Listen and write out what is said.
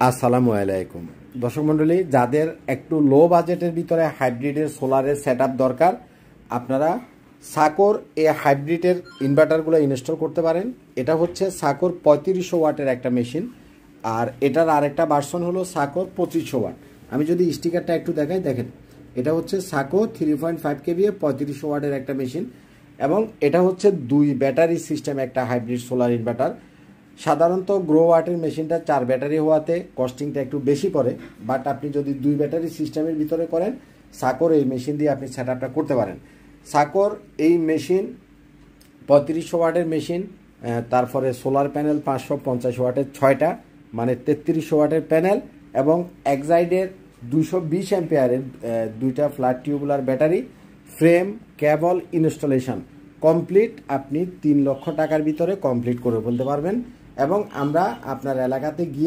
আসসালামু আলাইকুম দর্শক মণ্ডলী, যাদের একটু লো বাজেটের ভিতরে হাইব্রিডের সোলারের সেটআপ দরকার, আপনারা সাকোর এই হাইব্রিডের ইনভার্টারগুলো ইনস্টল করতে পারেন। এটা হচ্ছে সাকোর 3500 ওয়াটের একটা মেশিন, আর এটার আরেকটা ভার্সন হলো সাকোর 2500 ওয়াট। আমি যদি স্টিকারটা একটু দেখাই, দেখেন এটা হচ্ছে সাকো 3.5 কেভিএ 3500 ওয়াটের একটা মেশিন, এবং এটা হচ্ছে 2 ব্যাটারি সিস্টেম একটা হাইব্রিড সোলার ইনভার্টার। সাধারণত গ্রো ওয়াটের মেশিনটা 4 ব্যাটারি হওয়াতে কস্টিংটা একটু বেশি পড়ে, বাট আপনি যদি 2 ব্যাটারি সিস্টেমের ভিতরে করেন, সাকোর এই মেশিন দিয়ে আপনি সেটআপটা করতে পারেন। সাকোর এই মেশিন 3500 ওয়াটের মেশিন, তারপরে সোলার প্যানেল 550 ওয়াটের 6টা, মানে 3300 ওয়াটের প্যানেল, এবং এক্সাইডের 220 অ্যাম্পিয়ারের 2টা ফ্ল্যাট টিউবুলার ব্যাটারি, ফ্রেম, কেবল, ইনস্টলেশন কমপ্লিট আপনি 3 লক্ষ টাকার ভিতরে কমপ্লিট করে ফেলতে পারবেন। এবং আমরা আপনার এলাকাতে গিয়ে